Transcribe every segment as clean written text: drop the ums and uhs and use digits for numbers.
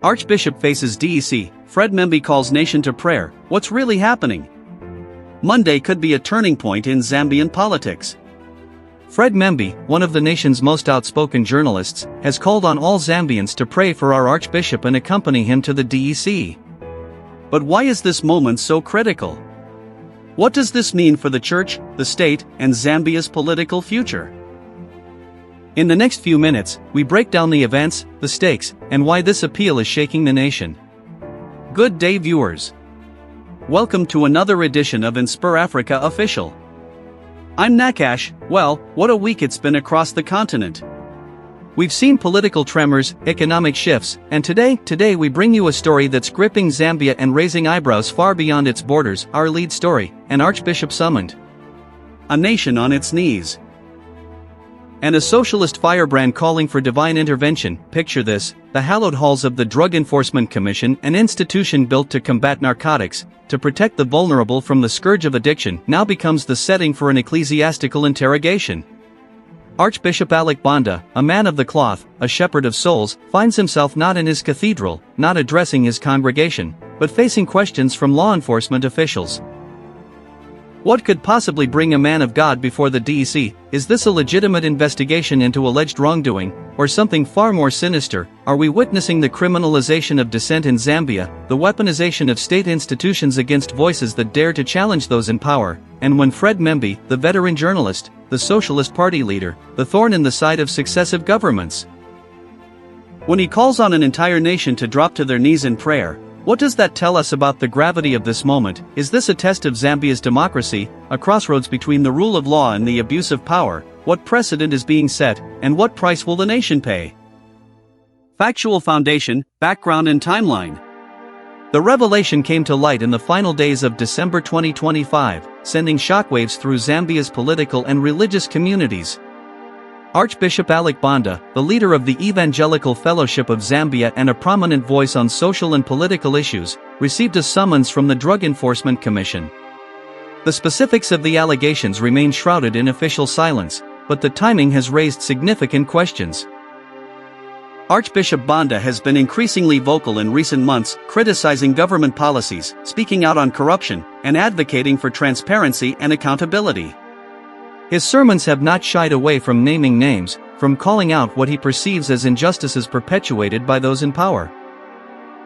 Archbishop faces DEC, Fred Membe calls nation to prayer. What's really happening? Monday could be a turning point in Zambian politics. Fred Membe, one of the nation's most outspoken journalists, has called on all Zambians to pray for our Archbishop and accompany him to the DEC. But why is this moment so critical? What does this mean for the church, the state, and Zambia's political future? In the next few minutes, we break down the events, the stakes, and why this appeal is shaking the nation. Good day, viewers. Welcome to another edition of InspirAfrica Official. I'm Nakash. Well, what a week it's been across the continent. We've seen political tremors, economic shifts, and today we bring you a story that's gripping Zambia and raising eyebrows far beyond its borders. Our lead story, an archbishop summoned. A nation on its knees. And a socialist firebrand calling for divine intervention. Picture this: the hallowed halls of the Drug Enforcement Commission, an institution built to combat narcotics, to protect the vulnerable from the scourge of addiction, now becomes the setting for an ecclesiastical interrogation. Archbishop Banda, a man of the cloth, a shepherd of souls, finds himself not in his cathedral, not addressing his congregation, but facing questions from law enforcement officials. What could possibly bring a man of God before the DEC? Is this a legitimate investigation into alleged wrongdoing, or something far more sinister? Are we witnessing the criminalization of dissent in Zambia, the weaponization of state institutions against voices that dare to challenge those in power? And when Fred Membe, the veteran journalist, the Socialist Party leader, the thorn in the side of successive governments, when he calls on an entire nation to drop to their knees in prayer, what does that tell us about the gravity of this moment? Is this a test of Zambia's democracy, a crossroads between the rule of law and the abuse of power? What precedent is being set, and what price will the nation pay? Factual foundation, background and timeline. The revelation came to light in the final days of December 2025, sending shockwaves through Zambia's political and religious communities. Archbishop Banda, the leader of the Evangelical Fellowship of Zambia and a prominent voice on social and political issues, received a summons from the Drug Enforcement Commission. The specifics of the allegations remain shrouded in official silence, but the timing has raised significant questions. Archbishop Banda has been increasingly vocal in recent months, criticizing government policies, speaking out on corruption, and advocating for transparency and accountability. His sermons have not shied away from naming names, from calling out what he perceives as injustices perpetuated by those in power.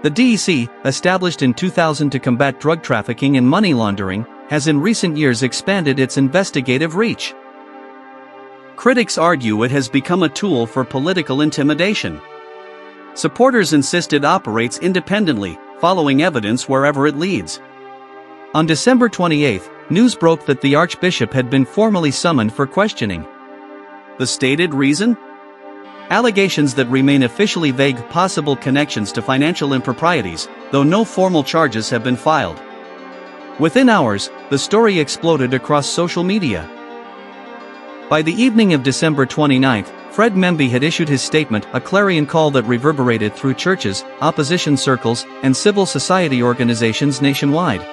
The DEC, established in 2000 to combat drug trafficking and money laundering, has in recent years expanded its investigative reach. Critics argue it has become a tool for political intimidation. Supporters insist it operates independently, following evidence wherever it leads. On December 28, news broke that the Archbishop had been formally summoned for questioning. The stated reason? Allegations that remain officially vague, possible connections to financial improprieties, though no formal charges have been filed. Within hours, the story exploded across social media. By the evening of December 29, Fred Membe had issued his statement, a clarion call that reverberated through churches, opposition circles, and civil society organizations nationwide.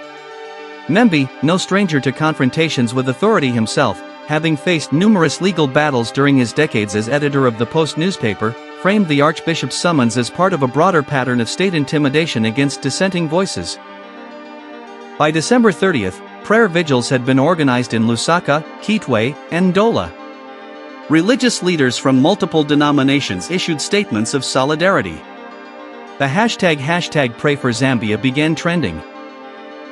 Membe, no stranger to confrontations with authority himself, having faced numerous legal battles during his decades as editor of the Post newspaper, framed the Archbishop's summons as part of a broader pattern of state intimidation against dissenting voices. By December 30, prayer vigils had been organized in Lusaka, Kitwe, and Ndola. Religious leaders from multiple denominations issued statements of solidarity. The hashtag #PrayForZambia began trending.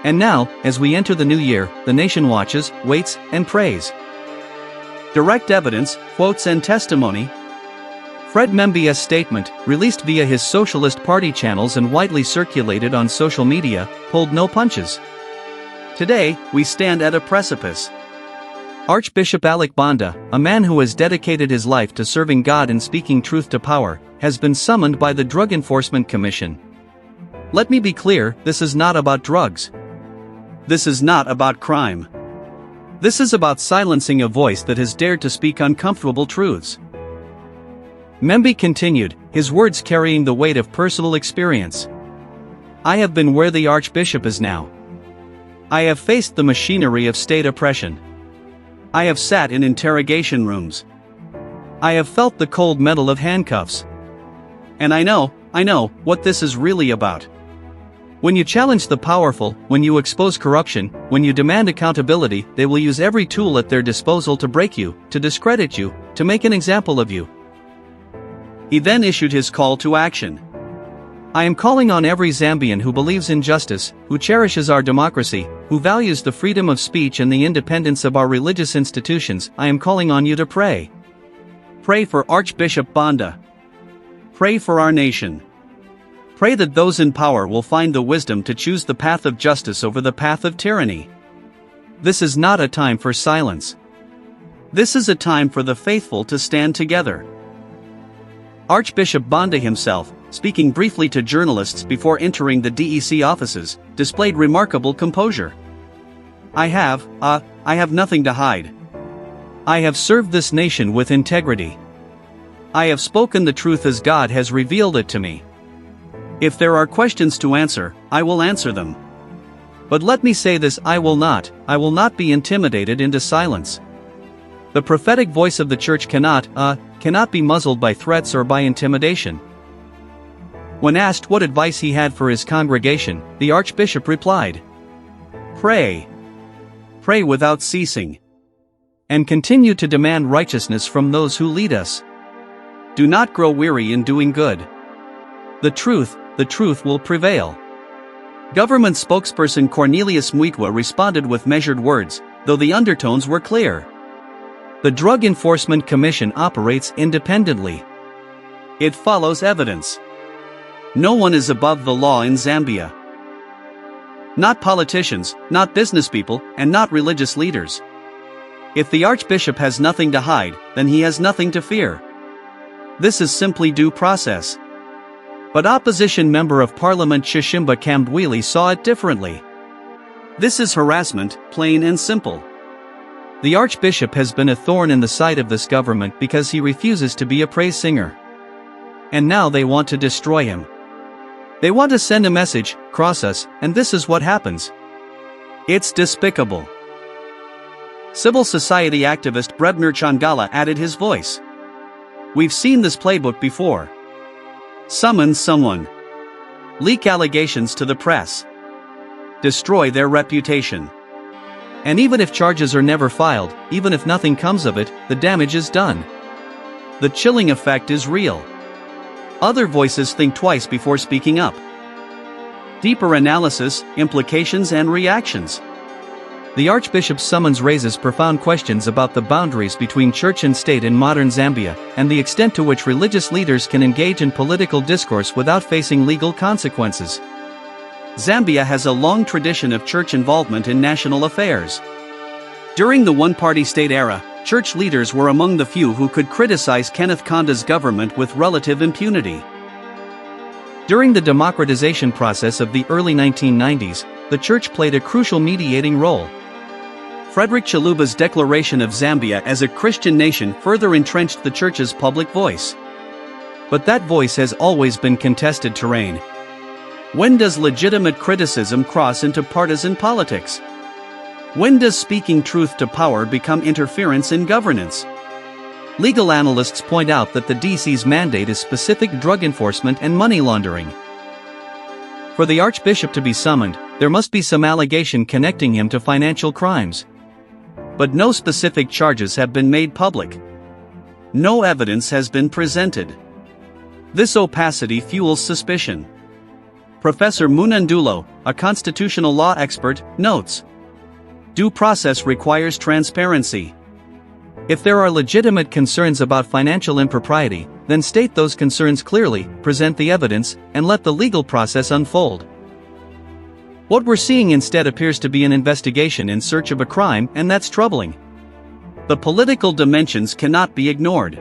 And now, as we enter the new year, the nation watches, waits, and prays. Direct evidence, quotes and testimony. Fred Membe's statement, released via his Socialist Party channels and widely circulated on social media, pulled no punches. Today, we stand at a precipice. Archbishop Banda, a man who has dedicated his life to serving God and speaking truth to power, has been summoned by the Drug Enforcement Commission. Let me be clear, this is not about drugs. This is not about crime. This is about silencing a voice that has dared to speak uncomfortable truths. Membe continued, his words carrying the weight of personal experience. I have been where the Archbishop is now. I have faced the machinery of state oppression. I have sat in interrogation rooms. I have felt the cold metal of handcuffs. And I know I know what this is really about. When you challenge the powerful, when you expose corruption, when you demand accountability, they will use every tool at their disposal to break you, to discredit you, to make an example of you. He then issued his call to action. I am calling on every Zambian who believes in justice, who cherishes our democracy, who values the freedom of speech and the independence of our religious institutions. I am calling on you to pray. Pray for Archbishop Banda. Pray for our nation. Pray that those in power will find the wisdom to choose the path of justice over the path of tyranny. This is not a time for silence. This is a time for the faithful to stand together. Archbishop Banda himself, speaking briefly to journalists before entering the DEC offices, displayed remarkable composure. I have nothing to hide. I have served this nation with integrity. I have spoken the truth as God has revealed it to me. If there are questions to answer, I will answer them. But let me say this, I will not be intimidated into silence. The prophetic voice of the church cannot be muzzled by threats or by intimidation. When asked what advice he had for his congregation, the Archbishop replied, Pray. Pray without ceasing. And continue to demand righteousness from those who lead us. Do not grow weary in doing good. The truth will prevail. Government spokesperson Cornelius Mwikwa responded with measured words, though the undertones were clear. The Drug Enforcement Commission operates independently. It follows evidence. No one is above the law in Zambia. Not politicians, not business people, and not religious leaders. If the Archbishop has nothing to hide, then he has nothing to fear. This is simply due process. But opposition Member of Parliament Shishimba Kambwili saw it differently. This is harassment, plain and simple. The Archbishop has been a thorn in the side of this government because he refuses to be a praise singer. And now they want to destroy him. They want to send a message, cross us, and this is what happens. It's despicable. Civil society activist Brebner Changala added his voice. We've seen this playbook before. Summon someone. Leak allegations to the press. Destroy their reputation. And even if charges are never filed, even if nothing comes of it, the damage is done. The chilling effect is real. Other voices think twice before speaking up. Deeper analysis, implications and reactions. The Archbishop's summons raises profound questions about the boundaries between church and state in modern Zambia, and the extent to which religious leaders can engage in political discourse without facing legal consequences. Zambia has a long tradition of church involvement in national affairs. During the one-party state era, church leaders were among the few who could criticize Kenneth Kanda's government with relative impunity. During the democratization process of the early 1990s, the church played a crucial mediating role. Frederick Chiluba's declaration of Zambia as a Christian nation further entrenched the church's public voice. But that voice has always been contested terrain. When does legitimate criticism cross into partisan politics? When does speaking truth to power become interference in governance? Legal analysts point out that the DEC's mandate is specific drug enforcement and money laundering. For the Archbishop to be summoned, there must be some allegation connecting him to financial crimes. But no specific charges have been made public. No evidence has been presented. This opacity fuels suspicion. Professor Munandulo, a constitutional law expert, notes, due process requires transparency. If there are legitimate concerns about financial impropriety, then state those concerns clearly, present the evidence, and let the legal process unfold. What we're seeing instead appears to be an investigation in search of a crime, and that's troubling. The political dimensions cannot be ignored.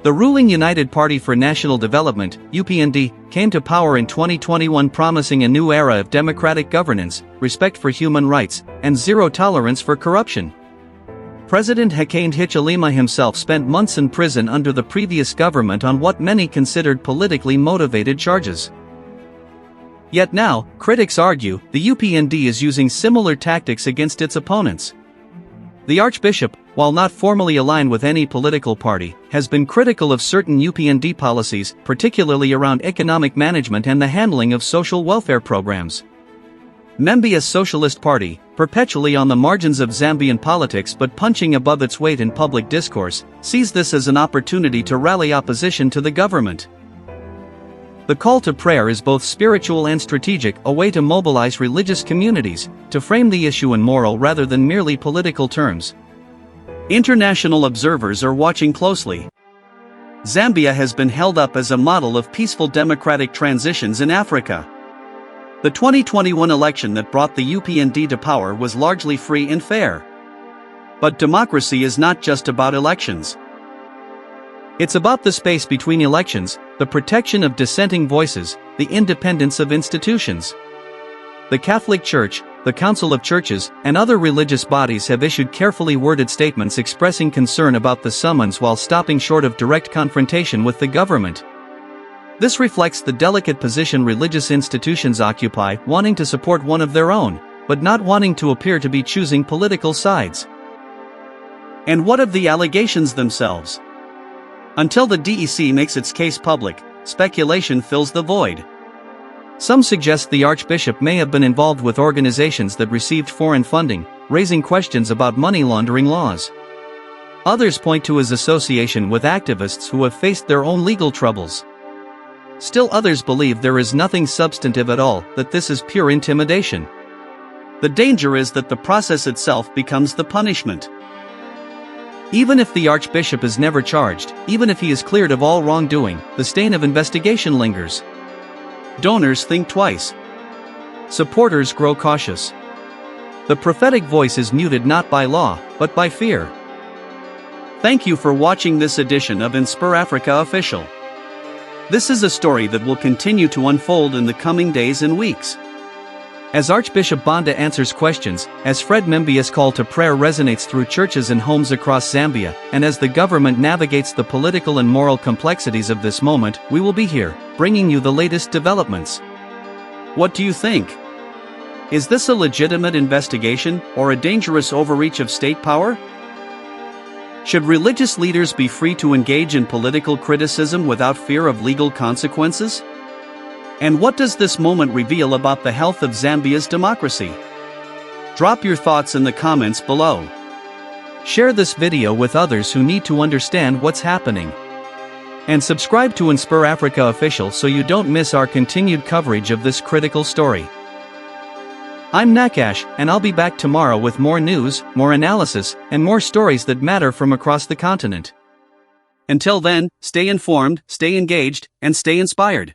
The ruling United Party for National Development, UPND, came to power in 2021 promising a new era of democratic governance, respect for human rights, and zero tolerance for corruption. President Hakainde Hichilema himself spent months in prison under the previous government on what many considered politically motivated charges. Yet now, critics argue, the UPND is using similar tactics against its opponents. The Archbishop, while not formally aligned with any political party, has been critical of certain UPND policies, particularly around economic management and the handling of social welfare programs. Zambia's Socialist Party, perpetually on the margins of Zambian politics but punching above its weight in public discourse, sees this as an opportunity to rally opposition to the government. The call to prayer is both spiritual and strategic, a way to mobilize religious communities, to frame the issue in moral rather than merely political terms. International observers are watching closely. Zambia has been held up as a model of peaceful democratic transitions in Africa. The 2021 election that brought the UPND to power was largely free and fair. But democracy is not just about elections. It's about the space between elections, the protection of dissenting voices, the independence of institutions. The Catholic Church, the Council of Churches, and other religious bodies have issued carefully worded statements expressing concern about the summons while stopping short of direct confrontation with the government. This reflects the delicate position religious institutions occupy, wanting to support one of their own, but not wanting to appear to be choosing political sides. And what of the allegations themselves? Until the DEC makes its case public, speculation fills the void. Some suggest the Archbishop may have been involved with organizations that received foreign funding, raising questions about money laundering laws. Others point to his association with activists who have faced their own legal troubles. Still others believe there is nothing substantive at all, that this is pure intimidation. The danger is that the process itself becomes the punishment. Even if the Archbishop is never charged, even if he is cleared of all wrongdoing, the stain of investigation lingers. Donors think twice. Supporters grow cautious. The prophetic voice is muted not by law, but by fear. Thank you for watching this edition of InspirAfrica Official. This is a story that will continue to unfold in the coming days and weeks. As Archbishop Banda answers questions, as Fred Membia's call to prayer resonates through churches and homes across Zambia, and as the government navigates the political and moral complexities of this moment, we will be here, bringing you the latest developments. What do you think? Is this a legitimate investigation, or a dangerous overreach of state power? Should religious leaders be free to engage in political criticism without fear of legal consequences? And what does this moment reveal about the health of Zambia's democracy? Drop your thoughts in the comments below. Share this video with others who need to understand what's happening. And subscribe to InspirAfrica Official so you don't miss our continued coverage of this critical story. I'm Nakash, and I'll be back tomorrow with more news, more analysis, and more stories that matter from across the continent. Until then, stay informed, stay engaged, and stay inspired.